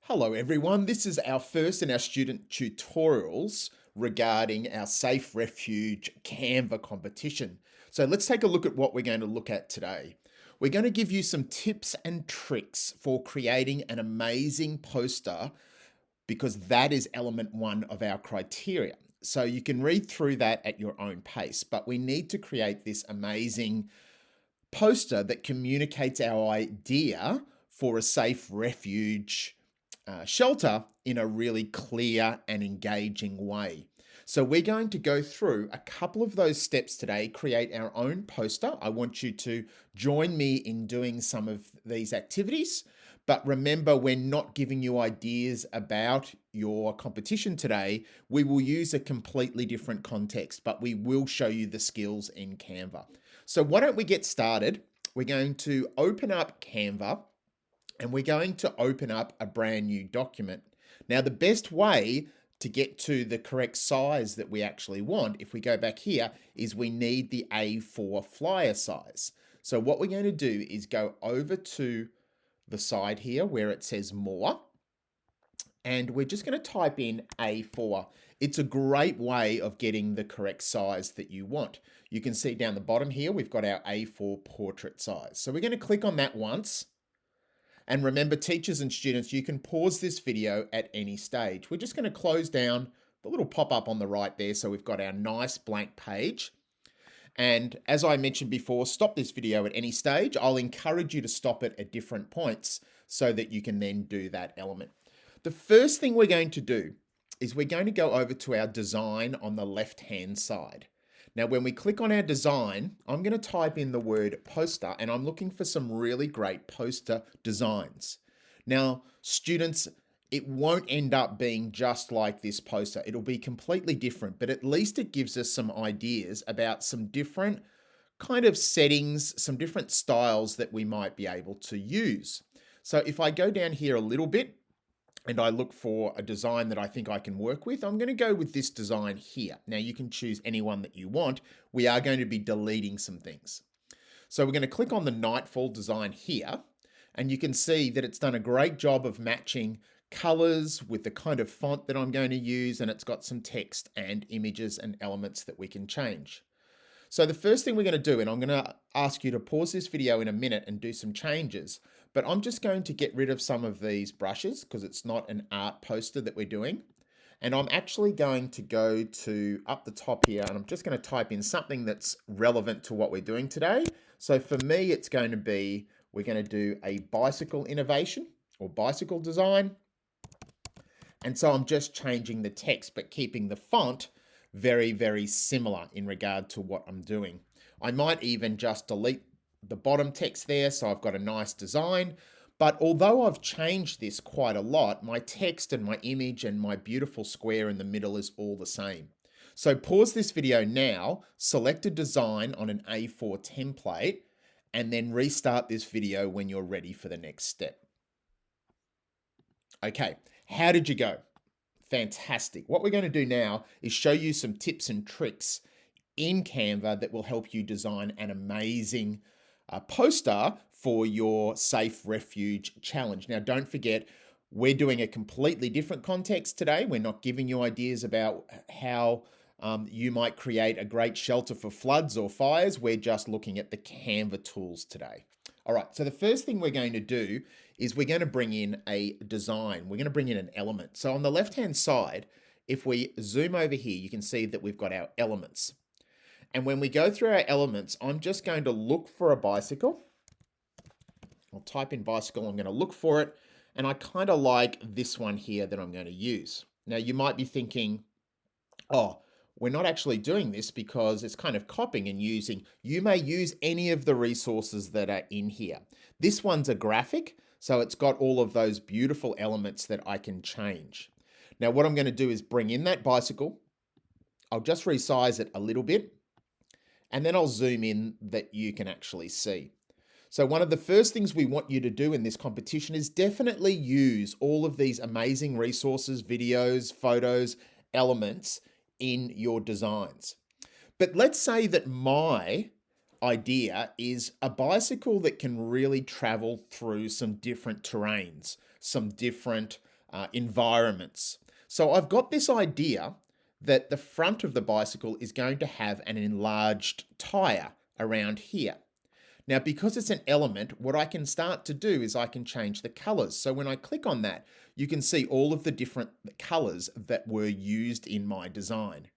Hello everyone, this is our first in our student tutorials regarding our Safe Refuge Canva competition. So let's take a look at what we're going to look at today. We're going to give you some tips and tricks for creating an amazing poster because that is element one of our criteria. So you can read through that at your own pace, but we need to create this amazing poster that communicates our idea for a safe refuge shelter in a really clear and engaging way. So we're going to go through a couple of those steps today, create our own poster. I want you to join me in doing some of these activities. But remember, we're not giving you ideas about your competition today. We will use a completely different context, but we will show you the skills in Canva. So why don't we get started? We're going to open up Canva and we're going to open up a brand new document. Now, the best way to get to the correct size that we actually want, if we go back here, is we need the A4 flyer size. So what we're going to do is go over to the side here where it says more, and we're just going to type in A4. It's a great way of getting the correct size that you want. You can see down the bottom here, we've got our A4 portrait size. So we're going to click on that once. And remember, teachers and students, you can pause this video at any stage. We're just going to close down the little pop-up on the right there. So we've got our nice blank page. And as I mentioned before, stop this video at any stage. I'll encourage you to stop it at different points so that you can then do that element. The first thing we're going to do is we're going to go over to our design on the left-hand side. Now, when we click on our design, I'm going to type in the word poster, and I'm looking for some really great poster designs. Now, students, it won't end up being just like this poster. It'll be completely different, but at least it gives us some ideas about some different kind of settings, some different styles that we might be able to use. So if I go down here a little bit, and I look for a design that I think I can work with, I'm going to go with this design here. Now you can choose any one that you want. We are going to be deleting some things. So we're going to click on the Nightfall design here, and you can see that it's done a great job of matching colors with the kind of font that I'm going to use, and it's got some text and images and elements that we can change. So the first thing we're going to do, and I'm going to ask you to pause this video in a minute and do some changes, but I'm just going to get rid of some of these brushes because it's not an art poster that we're doing. And I'm actually going to go to up the top here, and I'm just going to type in something that's relevant to what we're doing today. So for me, it's going to be, we're going to do a bicycle innovation or bicycle design. And so I'm just changing the text, but keeping the font very, very similar in regard to what I'm doing. I might even just delete the bottom text there, so I've got a nice design. But although I've changed this quite a lot, my text and my image and my beautiful square in the middle is all the same. So pause this video now, select a design on an A4 template, and then restart this video when you're ready for the next step. Okay, how did you go? Fantastic. What we're going to do now is show you some tips and tricks in Canva that will help you design an amazing poster for your Safe Refuge Challenge. Now, don't forget, we're doing a completely different context today. We're not giving you ideas about how you might create a great shelter for floods or fires. We're just looking at the Canva tools today. All right, so the first thing we're going to do is we're going to bring in a design. We're going to bring in an element. So on the left-hand side, if we zoom over here, you can see that we've got our elements. And when we go through our elements, I'm just going to look for a bicycle. I'll type in bicycle, I'm going to look for it. And I kind of like this one here that I'm going to use. Now you might be thinking, oh, we're not actually doing this because it's kind of copying and using. You may use any of the resources that are in here. This one's a graphic, so it's got all of those beautiful elements that I can change. Now what I'm going to do is bring in that bicycle. I'll just resize it a little bit, and then I'll zoom in that you can actually see. So one of the first things we want you to do in this competition is definitely use all of these amazing resources, videos, photos, elements in your designs. But let's say that my idea is a bicycle that can really travel through some different terrains, some different environments. So I've got this idea that the front of the bicycle is going to have an enlarged tire around here. Now, because it's an element, what I can start to do is I can change the colors. So when I click on that, you can see all of the different colors that were used in my design.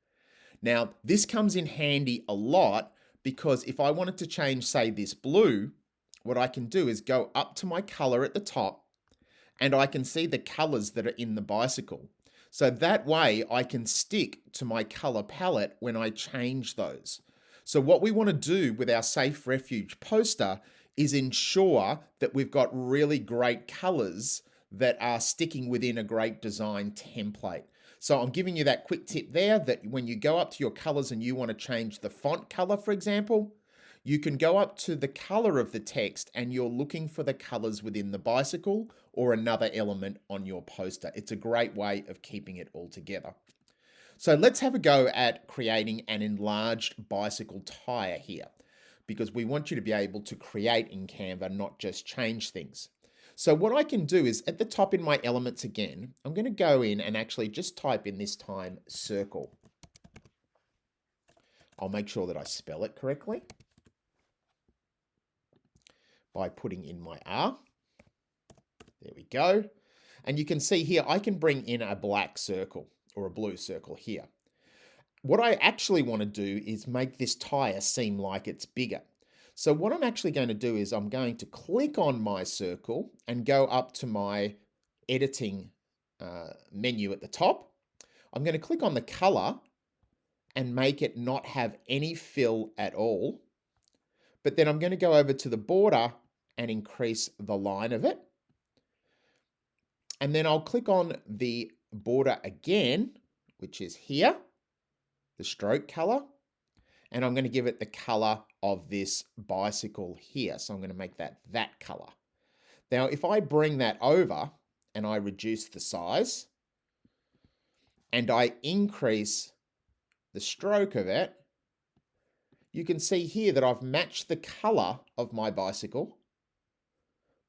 Now, this comes in handy a lot because if I wanted to change, say, this blue, what I can do is go up to my color at the top and I can see the colors that are in the bicycle. So that way I can stick to my color palette when I change those. So what we want to do with our Safe Refuge poster is ensure that we've got really great colors that are sticking within a great design template. So I'm giving you that quick tip there that when you go up to your colors and you want to change the font color, for example, you can go up to the color of the text and you're looking for the colors within the bicycle or another element on your poster. It's a great way of keeping it all together. So let's have a go at creating an enlarged bicycle tire here, because we want you to be able to create in Canva, not just change things. So what I can do is at the top in my elements again, I'm going to go in and actually just type in this time circle. I'll make sure that I spell it correctly by putting in my R. There we go. And you can see here, I can bring in a black circle or a blue circle here. What I actually want to do is make this tire seem like it's bigger. So what I'm actually going to do is I'm going to click on my circle and go up to my editing menu at the top. I'm going to click on the color and make it not have any fill at all. But then I'm going to go over to the border and increase the line of it. And then I'll click on the border again, which is here, the stroke color. And I'm going to give it the color of this bicycle here. So I'm going to make that color. Now, if I bring that over and I reduce the size and I increase the stroke of it, you can see here that I've matched the color of my bicycle,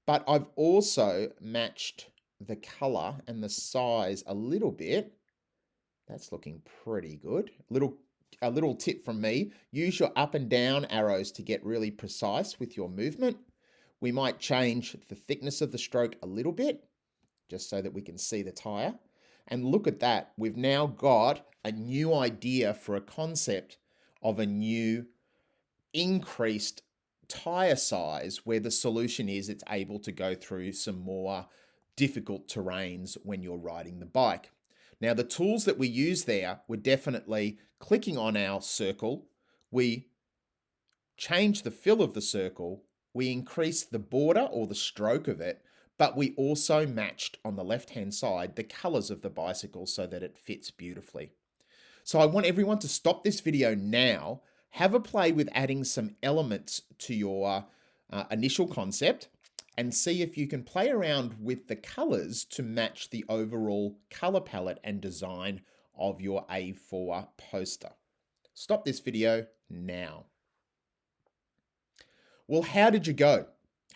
but I've also matched the color and the size a little bit. That's looking pretty good. A little tip from me, use your up and down arrows to get really precise with your movement. We might change the thickness of the stroke a little bit, just so that we can see the tire. And look at that, we've now got a new idea for a concept of a new increased tire size where the solution is it's able to go through some more difficult terrains when you're riding the bike. Now, the tools that we use there, we're definitely clicking on our circle, we change the fill of the circle, we increase the border or the stroke of it, but we also matched on the left-hand side the colors of the bicycle so that it fits beautifully. So I want everyone to stop this video now, have a play with adding some elements to your initial concept, and see if you can play around with the colors to match the overall color palette and design of your A4 poster. Stop this video now. Well, how did you go?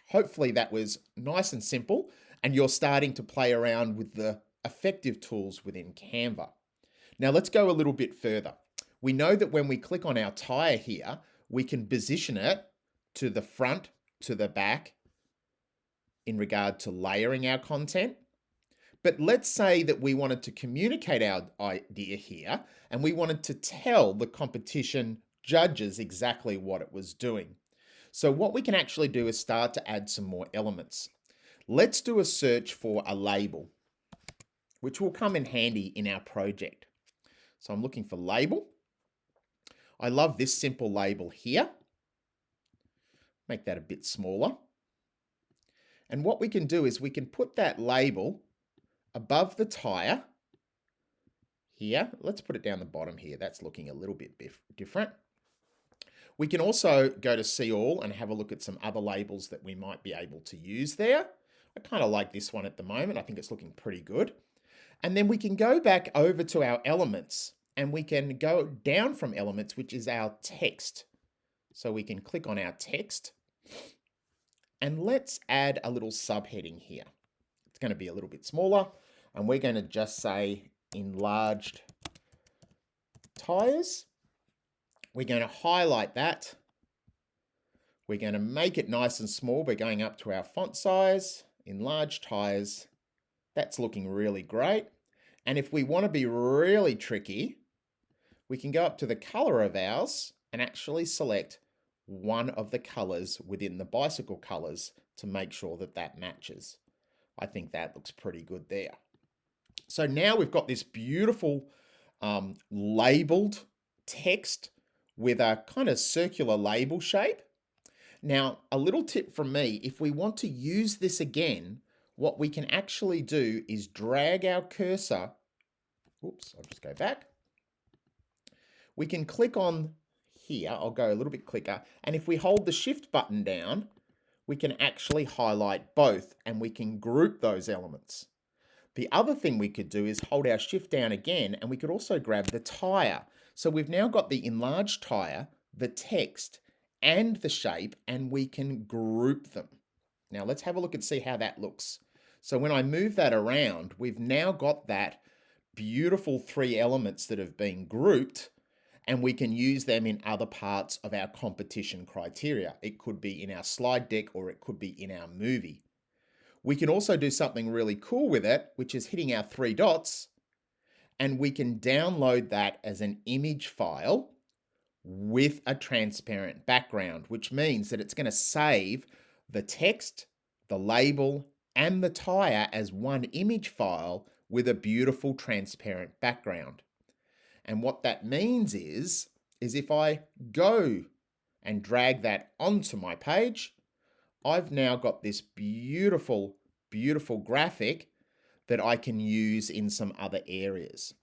Hopefully that was nice and simple and you're starting to play around with the effective tools within Canva. Now let's go a little bit further. We know that when we click on our tire here, we can position it to the front, to the back, in regard to layering our content. But let's say that we wanted to communicate our idea here and we wanted to tell the competition judges exactly what it was doing. So what we can actually do is start to add some more elements. Let's do a search for a label, which will come in handy in our project. So I'm looking for label. I love this simple label here. Make that a bit smaller. And what we can do is we can put that label above the tire here. Let's put it down the bottom here. That's looking a little bit different. We can also go to see all and have a look at some other labels that we might be able to use there. I kind of like this one at the moment. I think it's looking pretty good. And then we can go back over to our elements and we can go down from elements, which is our text. So we can click on our text. And let's add a little subheading here. It's going to be a little bit smaller. and we're going to just say enlarged tires. We're going to highlight that. We're going to make it nice and small by going up to our font size, enlarged tires. That's looking really great. And if we want to be really tricky, we can go up to the color of ours and actually select one of the colors within the bicycle colors to make sure that that matches. I think that looks pretty good there. So now we've got this beautiful labeled text with a kind of circular label shape. Now, a little tip from me, if we want to use this again, what we can actually do is drag our cursor. Oops, I'll just go back. We can click on here. I'll go a little bit quicker. And if we hold the shift button down, we can actually highlight both and we can group those elements. The other thing we could do is hold our shift down again, and we could also grab the tire. So we've now got the enlarged tire, the text, and the shape, and we can group them. Now let's have a look and see how that looks. So when I move that around, we've now got that beautiful 3 elements that have been grouped, and we can use them in other parts of our competition criteria. It could be in our slide deck or it could be in our movie. We can also do something really cool with it, which is hitting our 3 dots, and we can download that as an image file with a transparent background, which means that it's going to save the text, the label, and the tire as one image file with a beautiful transparent background. And what that means is if I go and drag that onto my page, I've now got this beautiful, beautiful graphic that I can use in some other areas.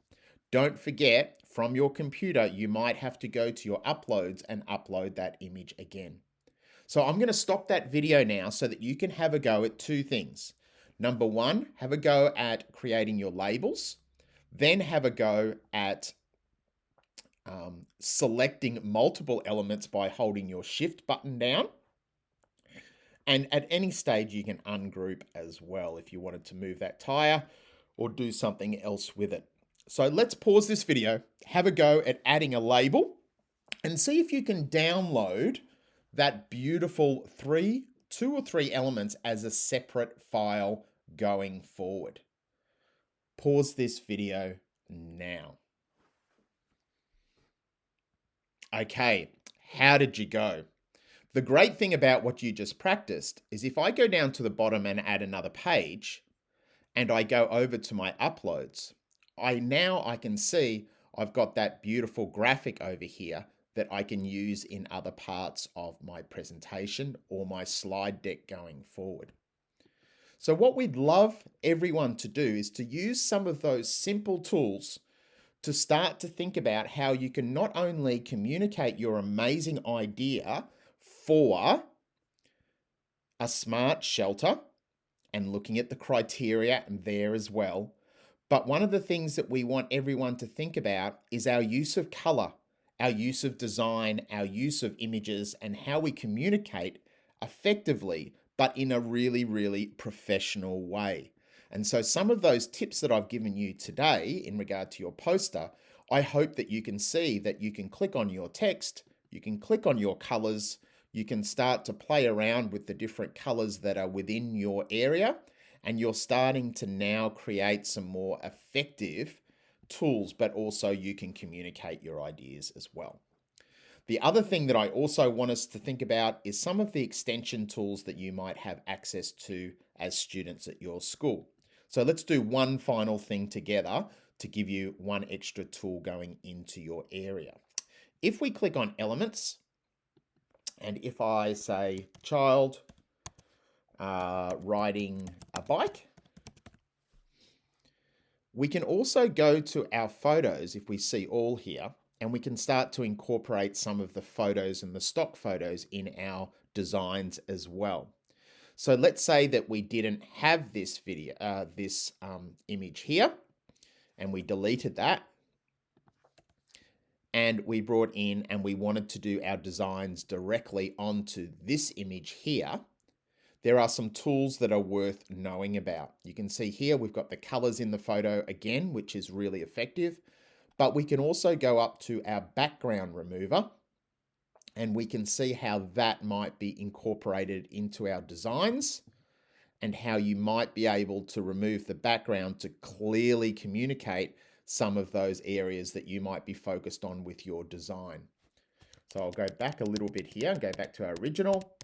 Don't forget, from your computer, you might have to go to your uploads and upload that image again. So I'm going to stop that video now so that you can have a go at 2 things. Number 1, have a go at creating your labels. Then have a go at selecting multiple elements by holding your shift button down. And at any stage, you can ungroup as well if you wanted to move that tire or do something else with it. So let's pause this video, have a go at adding a label, and see if you can download that beautiful 2 or 3 elements as a separate file going forward. Pause this video now. Okay, how did you go? The great thing about what you just practiced is if I go down to the bottom and add another page and I go over to my uploads, I can see I've got that beautiful graphic over here that I can use in other parts of my presentation or my slide deck going forward. So what we'd love everyone to do is to use some of those simple tools to start to think about how you can not only communicate your amazing idea for a smart shelter and looking at the criteria there as well, but one of the things that we want everyone to think about is our use of color, our use of design, our use of images, and how we communicate effectively, but in a really, really professional way. And so some of those tips that I've given you today in regard to your poster, I hope that you can see that you can click on your text, you can click on your colors, you can start to play around with the different colors that are within your area, and you're starting to now create some more effective tools, but also you can communicate your ideas as well. The other thing that I also want us to think about is some of the extension tools that you might have access to as students at your school. So let's do one final thing together to give you one extra tool going into your area. If we click on elements, and if I say child riding a bike, we can also go to our photos if we see all here, and we can start to incorporate some of the photos and the stock photos in our designs as well. So let's say that we didn't have this image here, and we deleted that, and we brought in and we wanted to do our designs directly onto this image here. there are some tools that are worth knowing about. You can see here we've got the colors in the photo again, which is really effective, but we can also go up to our background remover and we can see how that might be incorporated into our designs and how you might be able to remove the background to clearly communicate some of those areas that you might be focused on with your design. So I'll go back a little bit here and go back to our original.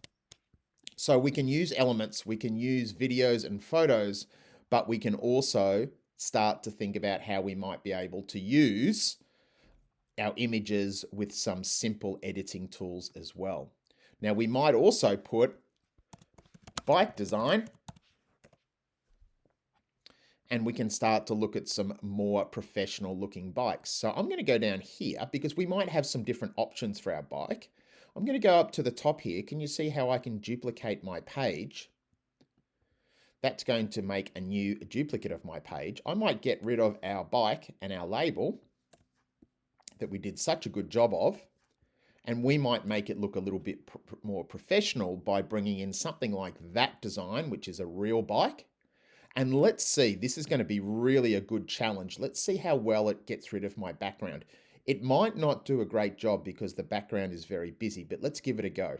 So we can use elements, we can use videos and photos, but we can also start to think about how we might be able to use our images with some simple editing tools as well. Now we might also put bike design and we can start to look at some more professional looking bikes. So I'm going to go down here because we might have some different options for our bike. I'm going to go up to the top here. Can you see how I can duplicate my page? That's going to make a new duplicate of my page. I might get rid of our bike and our label that we did such a good job of, and we might make it look a little bit more professional by bringing in something like that design, which is a real bike. And let's see, this is going to be really a good challenge. Let's see how well it gets rid of my background. It might not do a great job because the background is very busy, but let's give it a go.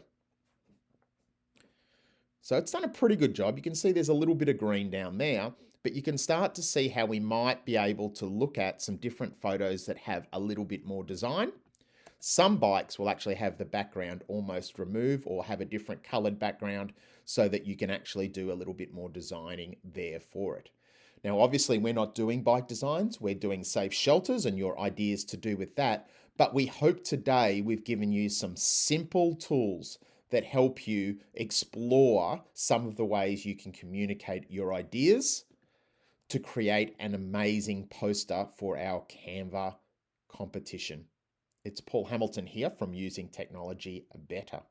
So it's done a pretty good job. You can see there's a little bit of green down there, but you can start to see how we might be able to look at some different photos that have a little bit more design. Some bikes will actually have the background almost remove or have a different colored background so that you can actually do a little bit more designing there for it. Now, obviously, we're not doing bike designs. We're doing safe shelters and your ideas to do with that. But we hope today we've given you some simple tools that help you explore some of the ways you can communicate your ideas to create an amazing poster for our Canva competition. It's Paul Hamilton here from Using Technology Better.